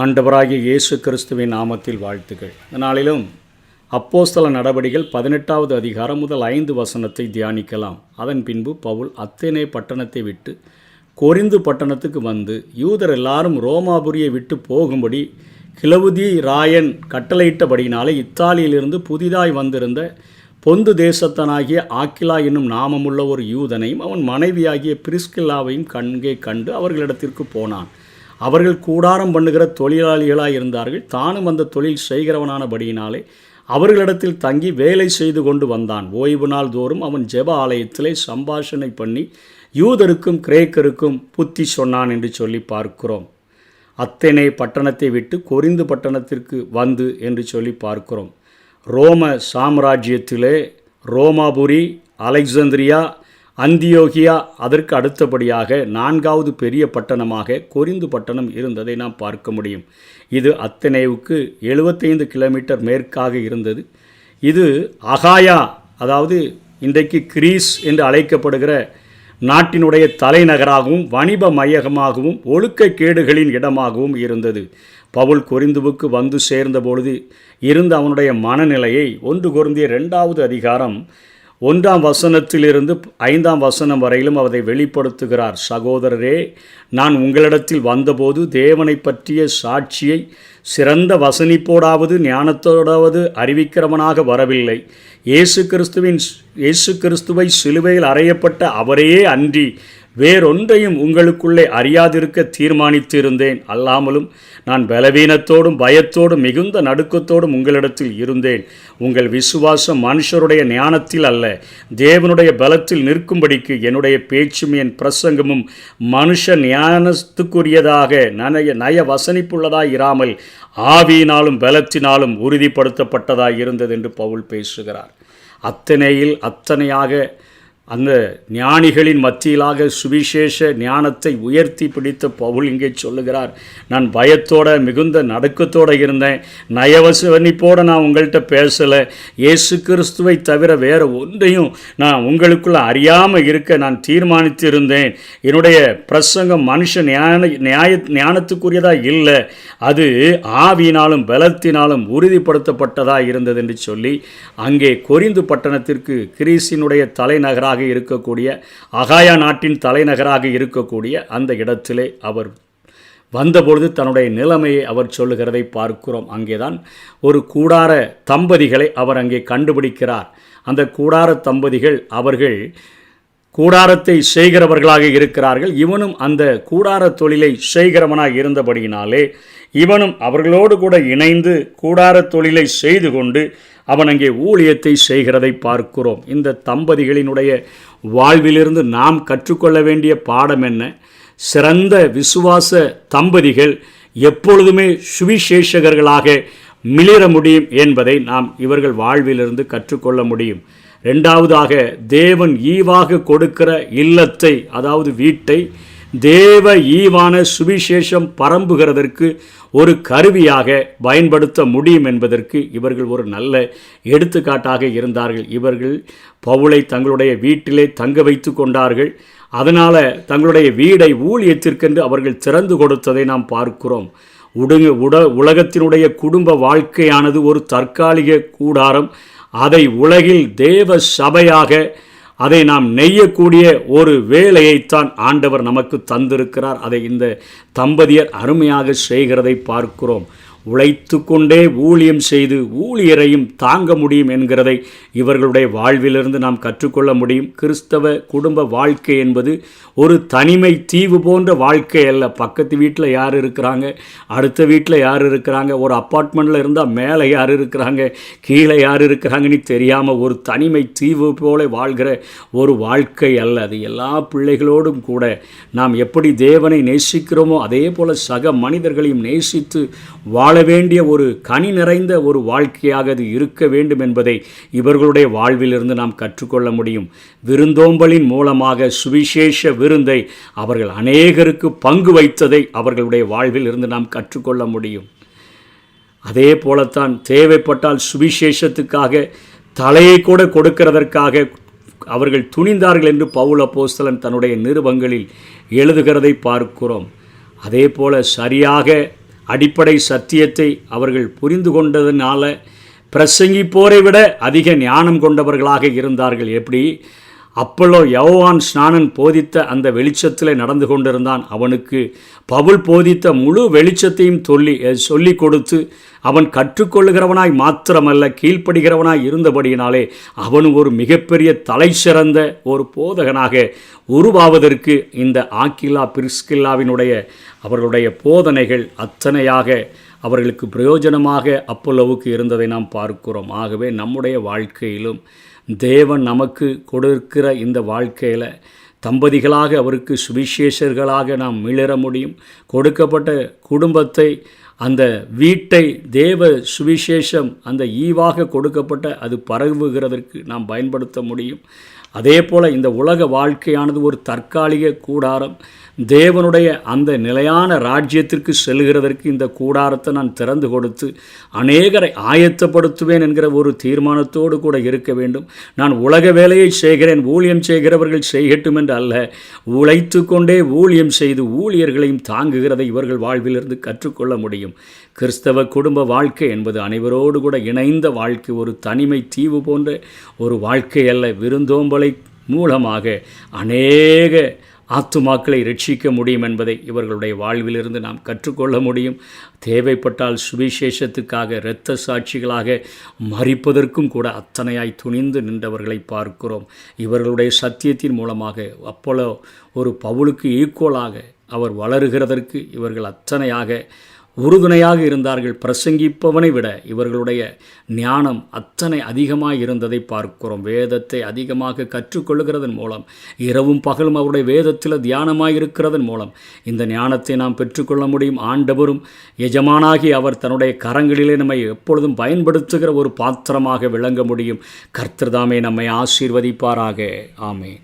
ஆண்டவராகிய இயேசு கிறிஸ்துவின் நாமத்தில் வாழ்த்துக்கள். இந்த நாளிலும் அப்போஸ்தல நடபடிகள் 18வது அதிகாரம் முதல் 5 வசனத்தை தியானிக்கலாம். அதன் பின்பு பவுல் அத்தேனே பட்டணத்தை விட்டு கொரிந்து பட்டணத்துக்கு வந்து யூதர் எல்லாரும் ரோமாபுரியை விட்டு போகும்படி கிலவுதி ராயன் கட்டளையிட்டபடியினாலே இத்தாலியிலிருந்து புதிதாய் வந்திருந்த பொந்து தேசத்தனாகிய ஆக்கிலா என்னும் நாமமுள்ள ஒரு யூதனையும் அவன் மனைவியாகிய பிரிஸ்கில்லாவையும் கண்டு அவர்களிடத்திற்கு போனான். அவர்கள் கூடாரம் பண்ணுகிற தொழிலாளிகளாக இருந்தார்கள். தானும் அந்த தொழில் செய்கிறவனானபடியினாலே அவர்களிடத்தில் தங்கி வேலை செய்து கொண்டு வந்தான். ஓய்வு நாள் தோறும் அவன் ஜெப ஆலயத்திலே சம்பாஷணை பண்ணி யூதருக்கும் கிரேக்கருக்கும் புத்தி சொன்னான் என்று சொல்லி பார்க்கிறோம். அத்தேனே பட்டணத்தை விட்டு கொரிந்து பட்டணத்திற்கு வந்து என்று சொல்லி பார்க்கிறோம். ரோம சாம்ராஜ்யத்திலே ரோமாபுரி, அலெக்சாந்திரியா, அந்தியோகியா, அதற்கு அடுத்தபடியாக 4வது பெரிய பட்டணமாக கொரிந்து பட்டணம் இருந்ததை நாம் பார்க்க முடியும். இது அத்தேனேவுக்கு 75 கிலோமீட்டர் மேற்காக இருந்தது. இது அகாயா, அதாவது இன்றைக்கு கிரீஸ் என்று அழைக்கப்படுகிற நாட்டினுடைய தலைநகராகவும் வணிப மையமாகவும் ஒழுக்கக்கேடுகளின் இடமாகவும் இருந்தது. பவுல் கொரிந்துவுக்கு வந்து சேர்ந்த பொழுது இருந்த அவனுடைய மனநிலையை 1 கொரிந்தியர் 2வது அதிகாரம் 1ஆம் வசனத்திலிருந்து 5ஆம் வசனம் வரையிலும் அதை வெளிப்படுத்துகிறார். சகோதரரே, நான் உங்களிடத்தில் வந்தபோது தேவனை பற்றிய சாட்சியை சிறந்த வசனிப்போடாவது ஞானத்தோடாவது அறிவிக்கிறவனாக வரவில்லை. இயேசு கிறிஸ்துவை சிலுவையில் அறையப்பட்ட அவரையே அன்றி வேறொன்றையும் உங்களுக்குள்ளே அறியாதிருக்க தீர்மானித்திருந்தேன். அல்லாமலும் நான் பலவீனத்தோடும் பயத்தோடும் மிகுந்த நடுக்கத்தோடும் உங்களிடத்தில் இருந்தேன். உங்கள் விசுவாசம் மனுஷருடைய ஞானத்தில் அல்ல, தேவனுடைய பலத்தில் நிற்கும்படிக்கு என்னுடைய பேச்சும் என் பிரசங்கமும் மனுஷ ஞானத்துக்குரியதாக நய வசனிப்புள்ளதாய் இராமல் ஆவியினாலும் பலத்தினாலும் உறுதிப்படுத்தப்பட்டதாய் இருந்தது என்று பவுல் பேசுகிறார். அத்தனையில் அத்தனையாக அந்த ஞானிகளின் மத்தியிலாக சுவிசேஷ ஞானத்தை உயர்த்தி பிடித்த பவுல் இங்கே சொல்லுகிறார், நான் பயத்தோட மிகுந்த நடுக்கத்தோடு இருந்தேன், நயவசனிப்போடு நான் உங்கள்கிட்ட பேசலை, இயேசு கிறிஸ்துவை தவிர வேறு ஒன்றையும் நான் உங்களுக்குள்ள அறியாமல் இருக்க நான் தீர்மானித்து இருந்தேன். என்னுடைய பிரசங்கம் மனுஷ ஞானத்துக்குரியதாக இல்லை, அது ஆவியினாலும் பலத்தினாலும் உறுதிப்படுத்தப்பட்டதாக இருந்தது என்று சொல்லி அங்கே கொரிந்து பட்டணத்திற்கு கிரீஸினுடைய தலைநகராக இருக்கக்கூடிய அகாயா நாட்டின் தலைநகராக இருக்கக்கூடிய அந்த இடத்திலே அவர் வந்தபொழுது தன்னுடைய நிலைமையை அவர் சொல்லுகிறதை பார்க்கிறோம். அங்கேதான் ஒரு கூடார தம்பதிகளை அவர் அங்கே கண்டுபிடிக்கிறார். அந்த கூடார தம்பதிகள் அவர்கள் கூடாரத்தை செய்கிறவர்களாக இருக்கிறார்கள். இவனும் அந்த கூடார தொழிலை செய்கிறவனாக இருந்தபடியினாலே இவனும் அவர்களோடு கூட இணைந்து கூடார தொழிலை செய்து கொண்டு அவன் அங்கே ஊழியத்தை செய்கிறதை பார்க்கிறோம். இந்த தம்பதிகளினுடைய வாழ்விலிருந்து நாம் கற்றுக்கொள்ள வேண்டிய பாடம் என்ன? சிறந்த விசுவாச தம்பதிகள் எப்பொழுதுமே சுவிசேஷகர்களாக மிளிர முடியும் என்பதை நாம் இவர்கள் வாழ்விலிருந்து கற்றுக்கொள்ள முடியும். 2வதாக, தேவன் ஈவாக கொடுக்கிற இல்லத்தை, அதாவது வீட்டை தேவ ஈவான சுவிசேஷம் பரம்புகிறதற்கு ஒரு கருவியாக பயன்படுத்த முடியும் என்பதற்கு இவர்கள் ஒரு நல்ல எடுத்துக்காட்டாக இருந்தார்கள். இவர்கள் பவுலை தங்களுடைய வீட்டிலே தங்க வைத்து கொண்டார்கள். அதனால் தங்களுடைய வீடை ஊழியத்திற்கென்று அவர்கள் திறந்து கொடுத்ததை நாம் பார்க்கிறோம். உலகத்தினுடைய குடும்ப வாழ்க்கையானது ஒரு தற்காலிக கூடாரம். அதை உலகில் தேவ சபையாக அதை நாம் நெய்யக்கூடிய ஒரு வேலையைத்தான் ஆண்டவர் நமக்கு தந்திருக்கிறார். அதை இந்த தம்பதியர் அருமையாக செய்கிறதை பார்க்கிறோம். உழைத்து கொண்டே ஊழியம் செய்து ஊழியரையும் தாங்க முடியும் என்கிறதை இவர்களுடைய வாழ்விலிருந்து நாம் கற்றுக்கொள்ள முடியும். கிறிஸ்தவ குடும்ப வாழ்க்கை என்பது ஒரு தனிமை தீவு போன்ற வாழ்க்கை அல்ல. பக்கத்து வீட்டில் யார் இருக்கிறாங்க, அடுத்த வீட்டில் யார் இருக்கிறாங்க, ஒரு அப்பார்ட்மெண்ட்டில் இருந்தால் மேலே யார் இருக்கிறாங்க, கீழே யார் இருக்கிறாங்கன்னு தெரியாமல் ஒரு தனிமை தீவு போல வாழ்கிற ஒரு வாழ்க்கை அல்ல. அது எல்லா பிள்ளைகளோடும் கூட நாம் எப்படி தேவனை நேசிக்கிறோமோ அதே போல் சக மனிதர்களையும் நேசித்து வாழ வேண்டிய ஒரு கனி நிறைந்த ஒரு வாழ்க்கையாக அது இருக்க வேண்டும் என்பதை இவர்களுடைய வாழ்விலிருந்து நாம் கற்றுக்கொள்ள முடியும். விருந்தோம்பலின் மூலமாக சுவிசேஷ விருந்தை அவர்கள் அநேகருக்கு பங்கு வைத்ததை அவர்களுடைய வாழ்வில் இருந்து நாம் கற்றுக்கொள்ள முடியும். அதே போலத்தான் தேவைப்பட்டால் சுவிசேஷத்துக்காக தலையை கூட கொடுக்கிறதற்காக அவர்கள் துணிந்தார்கள் என்று பவுல் அப்போஸ்தலன் தன்னுடைய நிருபங்களில் எழுதுகிறதை பார்க்கிறோம். அதே போல சரியாக அடிப்படை சத்தியத்தை அவர்கள் புரிந்து கொண்டதுனால பிரசங்கிப்போரை விட அதிக ஞானம் கொண்டவர்களாக இருந்தார்கள். எப்படி அப்பல்லோ யோவான் ஸ்நானன் போதித்த அந்த வெளிச்சத்தில் நடந்து கொண்டிருந்தான். அவனுக்கு பவுல் போதித்த முழு வெளிச்சத்தையும் சொல்லி கொடுத்து அவன் கற்றுக்கொள்ளுகிறவனாய் மாத்திரமல்ல கீழ்ப்படுகிறவனாய் இருந்தபடியினாலே அவனும் ஒரு மிகப்பெரிய தலை சிறந்த ஒரு போதகனாக உருவாவதற்கு இந்த ஆக்கில்லா பிரிஸ்கில்லாவினுடைய அவர்களுடைய போதனைகள் அத்தனையாக அவர்களுக்கு பிரயோஜனமாக அப்பல்லோவுக்கு இருந்ததை நாம் பார்க்கிறோம். ஆகவே நம்முடைய வாழ்க்கையிலும் தேவன் நமக்கு கொடுக்கிற இந்த வாழ்க்கையில் தம்பதிகளாக அவருக்கு சுவிசேஷர்களாக நாம் மிளிர முடியும். கொடுக்கப்பட்ட குடும்பத்தை, அந்த வீட்டை தேவ சுவிசேஷம் அந்த ஈவாக கொடுக்கப்பட்ட அது பரவுகிறதற்கு நாம் பயன்படுத்த முடியும். அதே போல் இந்த உலக வாழ்க்கையானது ஒரு தற்காலிக கூடாரம். தேவனுடைய அந்த நிலையான ராஜ்யத்திற்கு செல்கிறதற்கு இந்த கூடாரத்தை நான் திறந்து கொடுத்து அநேகரை ஆயத்தப்படுத்துவேன் என்கிற ஒரு தீர்மானத்தோடு கூட இருக்க வேண்டும். நான் உலக வேலையை செய்கிறேன், ஊழியம் செய்கிறவர்கள் செய்யட்டும் என்று அல்ல, உழைத்து கொண்டே ஊழியம் செய்து ஊழியர்களையும் தாங்குகிறதை இவர்கள் வாழ்விலிருந்து கற்றுக்கொள்ள முடியும். கிறிஸ்தவ குடும்ப வாழ்க்கை என்பது அனைவரோடு கூட இணைந்த வாழ்க்கை, ஒரு தனிமை தீவு போன்ற ஒரு வாழ்க்கை அல்ல. விருந்தோம்பலை மூலமாக அநேக ஆத்துமாக்களை ரட்சிக்க முடியும் என்பதை இவர்களுடைய வாழ்விலிருந்து நாம் கற்றுக்கொள்ள முடியும். தேவைப்பட்டால் சுவிசேஷத்துக்காக இரத்த சாட்சிகளாக மரிப்பதற்கும் கூட அத்தனையாய் துணிந்து நின்றவர்களை பார்க்கிறோம். இவர்களுடைய சத்தியத்தின் மூலமாக அப்போலோ ஒரு பவுலுக்கு ஈக்குவலாக அவர் வளருகிறதற்கு இவர்கள் அத்தனையாக உறுதுணையாக இருந்தார்கள். பிரசங்கிப்பவனை விட இவர்களுடைய ஞானம் அத்தனை அதிகமாக இருந்ததை பார்க்கிறோம். வேதத்தை அதிகமாக கற்றுக்கொள்ளுகிறதன் மூலம், இரவும் பகலும் அவருடைய வேதத்தில் தியானமாக இருக்கிறதன் மூலம் இந்த ஞானத்தை நாம் பெற்றுக்கொள்ள முடியும். ஆண்டவரும் எஜமானாகி அவர் தன்னுடைய கரங்களிலே நம்மை எப்பொழுதும் பயன்படுத்துகிற ஒரு பாத்திரமாக விளங்க முடியும். கர்த்தர் தாமே நம்மை ஆசீர்வதிப்பாராக. ஆமென்.